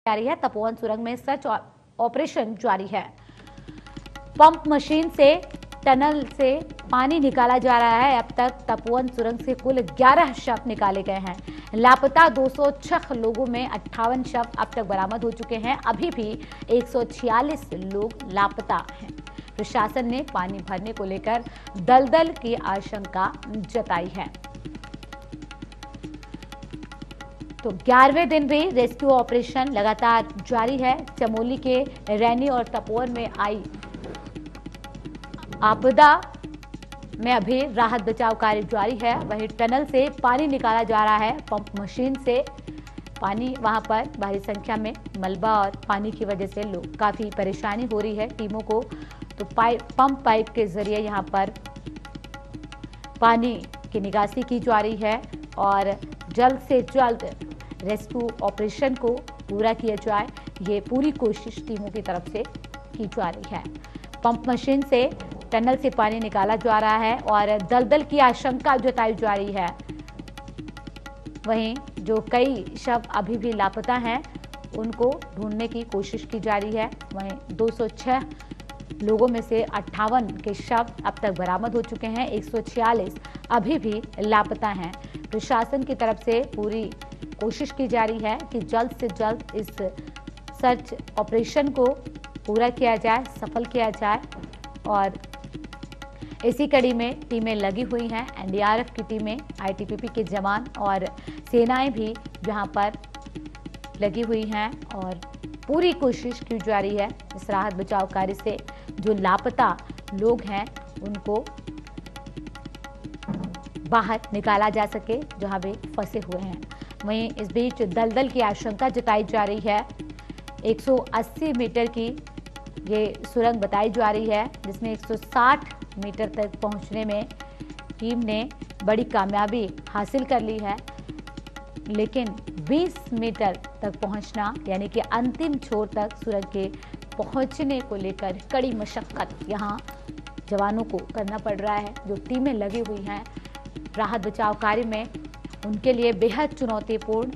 जारी है। तपोवन सुरंग में सर्च ऑपरेशन जारी है। पंप मशीन से टनल से पानी निकाला जा रहा है। अब तक तपोवन सुरंग से कुल 11 शव निकाले गए हैं। लापता 206 लोगों में 58 शव अब तक बरामद हो चुके हैं। अभी भी 146 लोग लापता हैं। प्रशासन ने पानी भरने को लेकर दलदल की आशंका जताई है। तो 11वें दिन भी रेस्क्यू ऑपरेशन लगातार जारी है। चमोली के रैनी और तपोवन में आई आपदा में अभी राहत बचाव कार्य जारी है। वहीं टनल से पानी निकाला जा रहा है। पंप मशीन से पानी वहां पर भारी संख्या में मलबा और पानी की वजह से लोग काफी परेशानी हो रही है टीमों को। तो पंप पाइप के जरिए यहां पर पानी की निकासी की जा रही है और जल्द से जल्द रेस्क्यू ऑपरेशन को पूरा किया जाए, ये पूरी कोशिश टीमों की तरफ से की जा रही है। पंप मशीन से टनल से पानी निकाला जा रहा है और दलदल की आशंका जताई जा रही है। वहीं जो कई शव अभी भी लापता हैं उनको ढूंढने की कोशिश की जा रही है। वहीं 206 लोगों में से 58 के शव अब तक बरामद हो चुके हैं। 146 अभी भी लापता हैं। प्रशासन की तरफ से पूरी कोशिश की जा रही है कि जल्द से जल्द इस सर्च ऑपरेशन को पूरा किया जाए, सफल किया जाए। और इसी कड़ी में टीमें लगी हुई हैं। एनडीआरएफ की टीमें, आईटीबीपी के जवान और सेनाएं भी यहां पर लगी हुई हैं और पूरी कोशिश की जा रही है इस राहत बचाव कार्य से जो लापता लोग हैं उनको बाहर निकाला जा सके जहां वे फंसे हुए हैं। वहीं इस बीच दलदल की आशंका जताई जा रही है। 180 मीटर की ये सुरंग बताई जा रही है जिसमें 160 मीटर तक पहुंचने में टीम ने बड़ी कामयाबी हासिल कर ली है, लेकिन 20 मीटर तक पहुंचना यानी कि अंतिम छोर तक सुरंग के पहुंचने को लेकर कड़ी मशक्कत यहां जवानों को करना पड़ रहा है। जो टीमें लगी हुई हैं राहत बचाव कार्य में, उनके लिए बेहद चुनौतीपूर्ण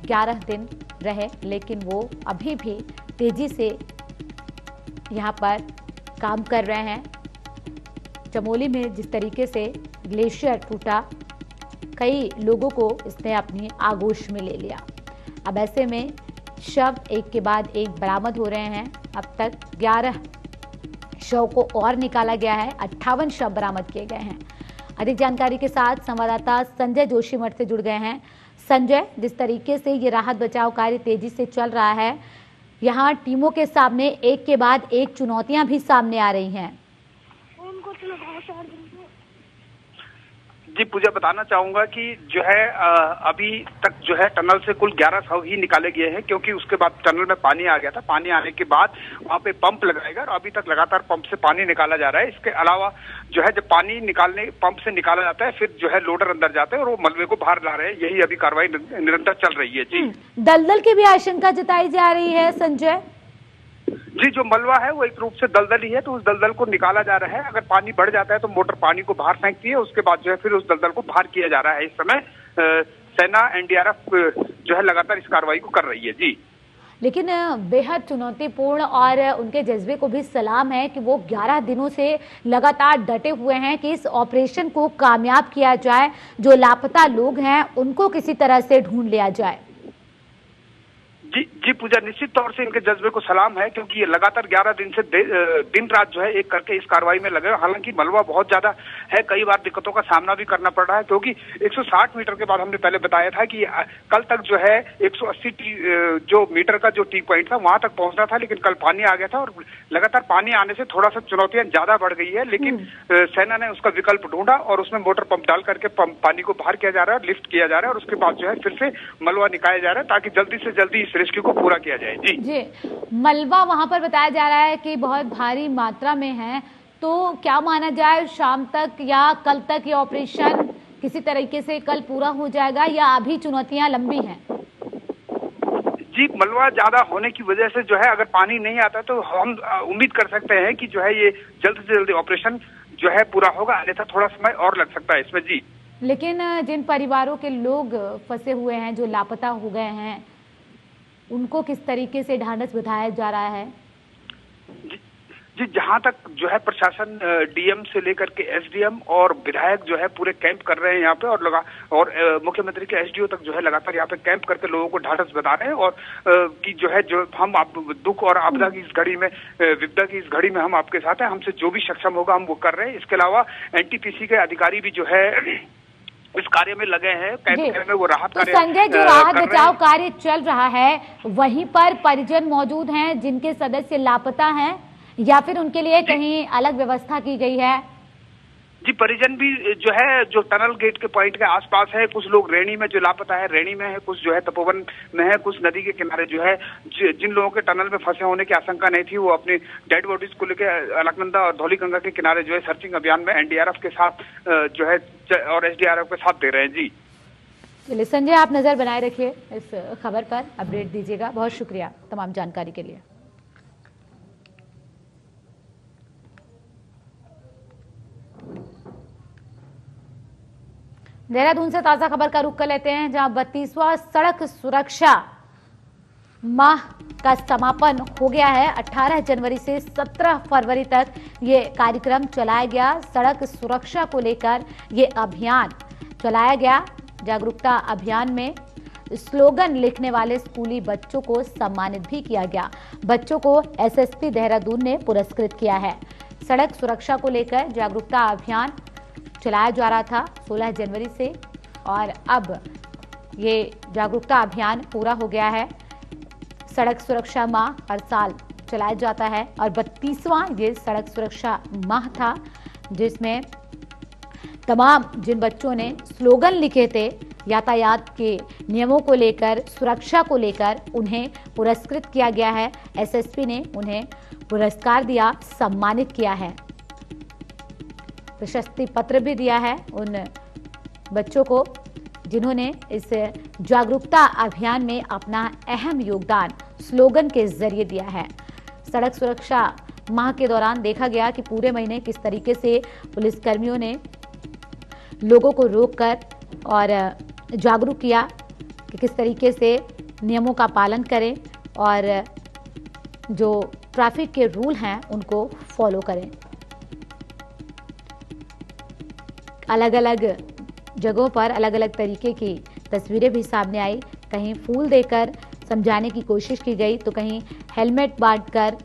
11 दिन रहे, लेकिन वो अभी भी तेजी से यहाँ पर काम कर रहे हैं। चमोली में जिस तरीके से ग्लेशियर टूटा, कई लोगों को इसने अपनी आगोश में ले लिया। अब ऐसे में शव एक के बाद एक बरामद हो रहे हैं। अब तक 11 शव को और निकाला गया है, 58 शव बरामद किए गए हैं। अधिक जानकारी के साथ संवाददाता संजय जोशीमठ से जुड़ गए हैं। संजय, जिस तरीके से ये राहत बचाव कार्य तेजी से चल रहा है, यहाँ टीमों के सामने एक के बाद एक चुनौतियां भी सामने आ रही हैं। जी पूजा, बताना चाहूंगा कि जो है अभी तक जो है टनल से कुल 11 शव ही निकाले गए हैं, क्योंकि उसके बाद टनल में पानी आ गया था। पानी आने के बाद वहां पे पंप लगाएगा और अभी तक लगातार पंप से पानी निकाला जा रहा है। इसके अलावा जो है जब पानी निकालने पंप से निकाला जाता है, फिर जो है लोडर अंदर जाते हैं और वो मलबे को बाहर ला रहे हैं। यही अभी कार्रवाई निरंतर चल रही है। जी, दलदल की भी आशंका जताई जा रही है संजय। जी, जो मलबा है वो एक रूप से दलदल ही है, तो उस दलदल को निकाला जा रहा है। अगर पानी बढ़ जाता है तो मोटर पानी को बाहर फेंकती है, उसके बाद जो है फिर उस दलदल को बाहर किया जा रहा है। इस समय सेना, एनडीआरएफ जो है लगातार इस कार्रवाई को कर रही है। जी, लेकिन बेहद चुनौतीपूर्ण और उनके जज्बे को भी सलाम है कि वो 11 दिनों से लगातार डटे हुए हैं कि इस ऑपरेशन को कामयाब किया जाए, जो लापता लोग हैं उनको किसी तरह से ढूंढ लिया जाए। जी पूजा, निश्चित तौर से इनके जज्बे को सलाम है, क्योंकि ये लगातार 11 दिन से दिन रात जो है एक करके इस कार्रवाई में लगे। हालांकि मलबा बहुत ज्यादा है, कई बार दिक्कतों का सामना भी करना पड़ रहा है, क्योंकि 160 मीटर के बाद हमने पहले बताया था कि कल तक जो है 180 जो मीटर का जो टी पॉइंट था वहां तक पहुंचना था, लेकिन कल पानी आ गया था और लगातार पानी आने से थोड़ा सा चुनौतियां ज्यादा बढ़ गई है। लेकिन सेना ने उसका विकल्प ढूंढा और उसमें मोटर पंप डाल करके पानी को बाहर किया जा रहा है, लिफ्ट किया जा रहा है और उसके बाद जो है फिर से मलबा निकाला जा रहा है, ताकि जल्दी से जल्दी इस रेस्क्यू को पूरा किया जाए। जी, मलबा वहां पर बताया जा रहा है कि बहुत भारी मात्रा में है, तो क्या माना जाए शाम तक या कल तक ये ऑपरेशन किसी तरीके से कल पूरा हो जाएगा या अभी चुनौतियां लंबी हैं? जी, मलबा ज्यादा होने की वजह से जो है अगर पानी नहीं आता तो हम उम्मीद कर सकते हैं कि जो है ये जल्द से जल्द ऑपरेशन जो है पूरा होगा, अन्यथा थोड़ा समय और लग सकता है इसमें। जी, लेकिन जिन परिवारों के लोग फंसे हुए हैं, जो लापता हो गए हैं, उनको किस तरीके से ढांढस बंधाया जा रहा है? जी, जहां तक जो है प्रशासन डीएम से लेकर के एसडीएम और विधायक जो है पूरे कैंप कर रहे हैं यहाँ पे, और मुख्यमंत्री के एसडीओ तक जो है लगातार यहाँ पे कैंप करके लोगों को ढांढस बता रहे हैं। और कि जो है जो हम दुख और आपदा की इस घड़ी में, विपदा की इस घड़ी में हम आपके साथ हैं, हमसे जो भी सक्षम होगा हम वो कर रहे हैं। इसके अलावा एनटीपीसी के अधिकारी भी जो है इस कार्य में लगे हैं, कैंप में वो राहत कार्य। संजय, जो राहत बचाव कार्य चल रहा है वहीं पर परिजन मौजूद हैं जिनके सदस्य लापता हैं, या फिर उनके लिए कहीं अलग व्यवस्था की गई है? जी, परिजन भी जो है जो टनल गेट के पॉइंट के आसपास है, कुछ लोग रेणी में जो लापता है रेणी में है, कुछ जो है तपोवन में है, कुछ नदी के किनारे जो है। जिन लोगों के टनल में फंसे होने की आशंका नहीं थी वो अपनी डेड बॉडीज को लेकर अलकनंदा और धौलीगंगा के किनारे जो है सर्चिंग अभियान में एनडीआरएफ के साथ जो है और एसडीआरएफ के साथ दे रहे हैं। जी चलिए संजय, आप नजर बनाए रखिए इस खबर पर, अपडेट दीजिएगा। बहुत शुक्रिया तमाम जानकारी के लिए। देहरादून से ताजा खबर का रुख कर लेते हैं, जहां 32वां सड़क सुरक्षा माह का समापन हो गया है। 18 जनवरी से 17 फरवरी तक ये कार्यक्रम चलाया गया। सड़क सुरक्षा को लेकर ये अभियान चलाया गया। जागरूकता अभियान में स्लोगन लिखने वाले स्कूली बच्चों को सम्मानित भी किया गया। बच्चों को एसएसपी देहरादून ने पुरस्कृत किया है। सड़क सुरक्षा को लेकर जागरूकता अभियान चलाया जा रहा था 16 जनवरी से, और अब ये जागरूकता अभियान पूरा हो गया है। सड़क सुरक्षा माह हर साल चलाया जाता है और 32वां ये सड़क सुरक्षा माह था, जिसमें तमाम जिन बच्चों ने स्लोगन लिखे थे यातायात के नियमों को लेकर, सुरक्षा को लेकर, उन्हें पुरस्कृत किया गया है। एसएसपी ने उन्हें पुरस्कार दिया, सम्मानित किया है। प्रशस्ति पत्र भी दिया है उन बच्चों को जिन्होंने इस जागरूकता अभियान में अपना अहम योगदान स्लोगन के जरिए दिया है। सड़क सुरक्षा माह के दौरान देखा गया कि पूरे महीने किस तरीके से पुलिसकर्मियों ने लोगों को रोककर और जागरूक किया कि किस तरीके से नियमों का पालन करें और जो ट्रैफिक के रूल हैं उनको फॉलो करें। अलग अलग जगहों पर अलग अलग तरीके की तस्वीरें भी सामने आई। कहीं फूल देकर समझाने की कोशिश की गई, तो कहीं हेलमेट बांटकर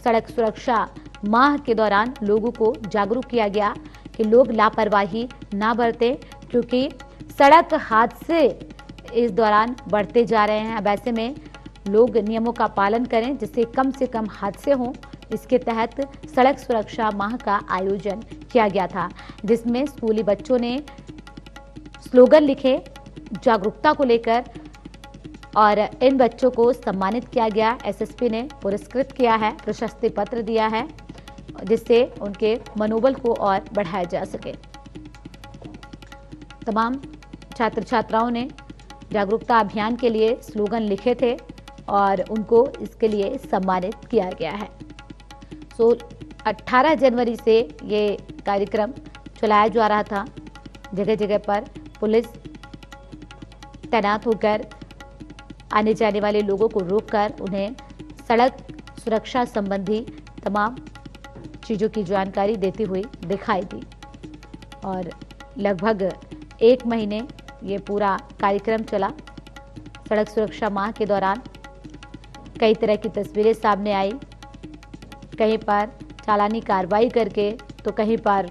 सड़क सुरक्षा माह के दौरान लोगों को जागरूक किया गया कि लोग लापरवाही ना बरतें, क्योंकि सड़क हादसे इस दौरान बढ़ते जा रहे हैं। अब ऐसे में लोग नियमों का पालन करें जिससे कम से कम हादसे हों। इसके तहत सड़क सुरक्षा माह का आयोजन किया गया था, जिसमें स्कूली बच्चों ने स्लोगन लिखे जागरूकता को लेकर और इन बच्चों को सम्मानित किया गया। एसएसपी ने पुरस्कृत किया है, प्रशस्ति पत्र दिया है, जिससे उनके मनोबल को और बढ़ाया जा सके। तमाम छात्र छात्राओं ने जागरूकता अभियान के लिए स्लोगन लिखे थे और उनको इसके लिए सम्मानित किया गया है। 18 जनवरी से ये कार्यक्रम चलाया जा रहा था। जगह जगह पर पुलिस तैनात होकर आने जाने वाले लोगों को रोककर उन्हें सड़क सुरक्षा संबंधी तमाम चीज़ों की जानकारी देती हुई दिखाई दी। और लगभग 1 महीने ये पूरा कार्यक्रम चला। सड़क सुरक्षा माह के दौरान कई तरह की तस्वीरें सामने आई, कहीं पर चालानी कार्रवाई करके, तो कहीं पर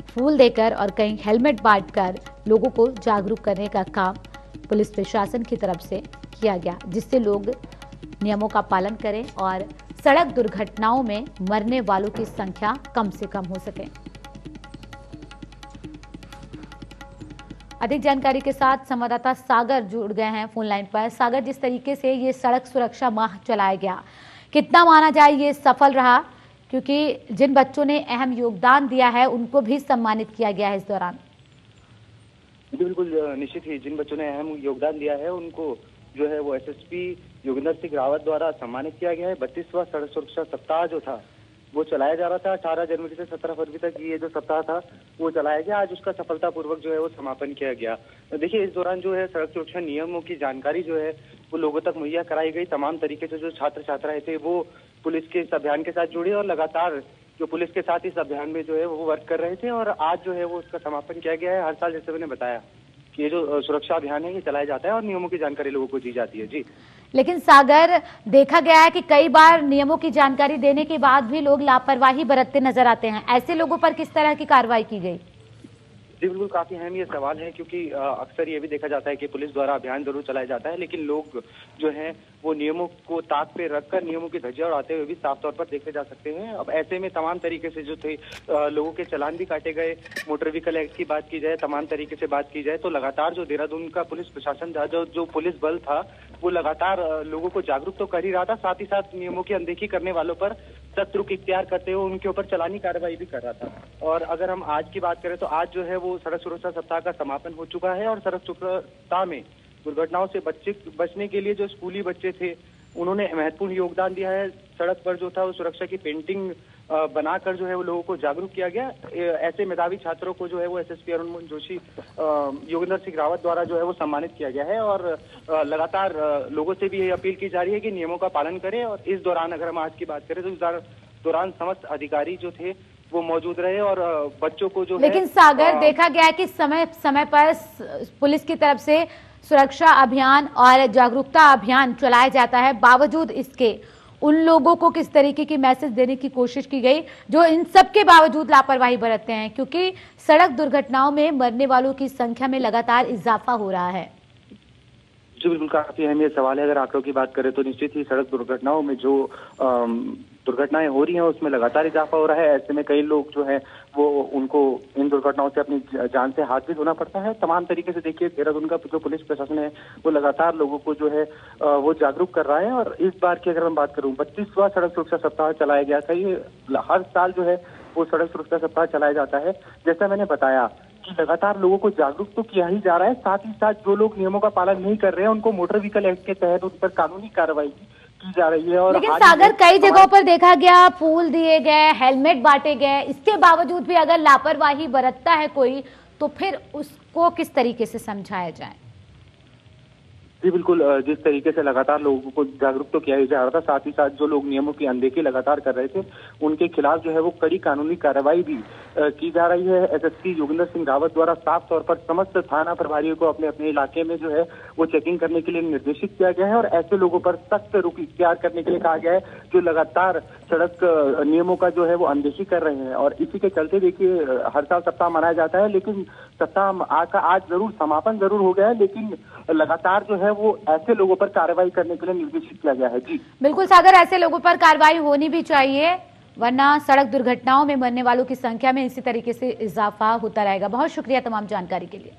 फूल देकर और कहीं हेलमेट बांटकर लोगों को जागरूक करने का काम पुलिस प्रशासन की तरफ से किया गया, जिससे लोग नियमों का पालन करें और सड़क दुर्घटनाओं में मरने वालों की संख्या कम से कम हो सके। अधिक जानकारी के साथ संवाददाता सागर जुड़ गए हैं फोन लाइन पर। सागर, जिस तरीके से ये सड़क सुरक्षा माह चलाया गया, कितना माना जाए ये सफल रहा, क्योंकि जिन बच्चों ने अहम योगदान दिया है उनको भी सम्मानित किया गया है इस दौरान? बिल्कुल निश्चित ही, जिन बच्चों ने अहम योगदान दिया है उनको जो है वो एसएसपी योगेंद्र सिंह रावत द्वारा सम्मानित किया गया है। 32वां सड़क सुरक्षा सप्ताह जो था वो चलाया जा रहा था। 18 जनवरी से 17 फरवरी तक ये जो सप्ताह था वो चलाया गया। आज उसका सफलतापूर्वक जो है वो समापन किया गया। देखिए, इस दौरान जो है सड़क सुरक्षा नियमों की जानकारी जो है वो लोगों तक मुहैया कराई गई। तमाम तरीके से जो छात्र छात्राएं थे वो पुलिस के इस अभियान के साथ जुड़े और लगातार जो पुलिस के साथ इस अभियान में जो है वो वर्क कर रहे थे और आज जो है वो उसका समापन किया गया है। हर साल जैसे मैंने बताया कि ये जो सुरक्षा अभियान है ये चलाया जाता है और नियमों की जानकारी लोगों को दी जाती है। जी, लेकिन सागर, देखा गया है कि कई बार नियमों की जानकारी देने के बाद भी लोग लापरवाही बरतते नजर आते हैं। ऐसे लोगों पर किस तरह की कार्रवाई की गई? जी बिल्कुल, काफी अहम ये सवाल है क्योंकि अक्सर ये भी देखा जाता है कि पुलिस द्वारा अभियान जरूर चलाया जाता है लेकिन लोग जो हैं वो नियमों को ताक पे रखकर नियमों की धज्जियां उड़ाते हुए भी साफ तौर पर देखे जा सकते हैं। अब ऐसे में तमाम तरीके से जो थे लोगों के चालान भी काटे गए। मोटर व्हीकल एक्ट की बात की जाए, तमाम तरीके से बात की जाए तो लगातार जो देहरादून का पुलिस प्रशासन था, जो पुलिस बल था वो लगातार लोगों को जागरूक तो कर ही रहा था, साथ ही साथ नियमों की अनदेखी करने वालों पर सख्त रुख इख्तियार करते हुए उनके ऊपर चालानी कार्रवाई भी कर रहा था। और अगर हम आज की बात करें तो आज जो है वो सड़क सुरक्षा सप्ताह का समापन हो चुका है और सड़क सुरक्षा में दुर्घटनाओं से बचने के लिए जो स्कूली बच्चे थे उन्होंने महत्वपूर्ण योगदान दिया है। सड़क पर जो था वो सुरक्षा की पेंटिंग बनाकर जो है वो लोगों को जागरूक किया गया। ऐसे मेधावी छात्रों को जो है वो एसएसपी अरुण जोशी, योगेंद्र सिंह रावत द्वारा जो है वो सम्मानित किया गया है और लगातार लोगों से भी ये अपील की जा रही है कि नियमों का पालन करें। और इस दौरान अगर हम आज की बात करें तो इस दौरान समस्त अधिकारी जो थे वो मौजूद रहे और बच्चों को जो लेकिन सागर, देखा गया है कि समय समय पर पुलिस की तरफ से सुरक्षा अभियान और जागरूकता अभियान चलाया जाता है, बावजूद इसके उन लोगों को किस तरीके की मैसेज देने की कोशिश की गई जो इन सब के बावजूद लापरवाही बरतते हैं, क्योंकि सड़क दुर्घटनाओं में मरने वालों की संख्या में लगातार इजाफा हो रहा है। जी बिल्कुल, काफी अहम ये सवाल है। अगर आंकड़ों की बात करें तो निश्चित ही सड़क दुर्घटनाओं में जो दुर्घटनाएं हो रही हैं उसमें लगातार इजाफा हो रहा है। ऐसे में कई लोग जो है वो उनको इन दुर्घटनाओं से अपनी जान से हाथ भी धोना पड़ता है। तमाम तरीके से देखिए देहरादून का जो पुलिस प्रशासन है वो लगातार लोगों को जो है वो जागरूक कर रहा है। और इस बार की अगर मैं बात करूं 32वां सड़क सुरक्षा सप्ताह चलाया गया था। ये हर साल जो है वो सड़क सुरक्षा सप्ताह चलाया जाता है। जैसा मैंने बताया कि लगातार लोगों को जागरूक तो किया ही जा रहा है, साथ ही साथ जो लोग नियमों का पालन नहीं कर रहे हैं उनको मोटर व्हीकल एक्ट के तहत उन पर कानूनी कार्रवाई की जा रही है। और लेकिन सागर, कई जगहों पर देखा गया फूल दिए गए, हेलमेट बांटे गए, इसके बावजूद भी अगर लापरवाही बरतता है कोई तो फिर उसको किस तरीके से समझाया जाए? जी बिल्कुल, जिस तरीके से लगातार लोगों को जागरूक तो किया ही जा रहा था, साथ ही साथ जो लोग नियमों की अनदेखी लगातार कर रहे थे उनके खिलाफ जो है वो कड़ी कानूनी कार्रवाई भी की जा रही है। एसएसपी योगेंद्र सिंह रावत द्वारा साफ तौर पर समस्त थाना प्रभारियों को अपने अपने इलाके में जो है वो चेकिंग करने के लिए निर्देशित किया गया है और ऐसे लोगों पर सख्त रुख इख्तियार करने के लिए कहा गया है जो लगातार सड़क नियमों का जो है वो अनदेखी कर रहे हैं। और इसी के चलते देखिए हर साल सप्ताह मनाया जाता है, लेकिन सप्ताह आज जरूर समापन जरूर हो गया है, लेकिन लगातार जो है वो ऐसे लोगों पर कार्रवाई करने के लिए निर्देशित किया गया है। जी बिल्कुल सागर, ऐसे लोगों पर कार्रवाई होनी भी चाहिए, वरना सड़क दुर्घटनाओं में मरने वालों की संख्या में इसी तरीके से इजाफा होता रहेगा। बहुत शुक्रिया तमाम जानकारी के लिए।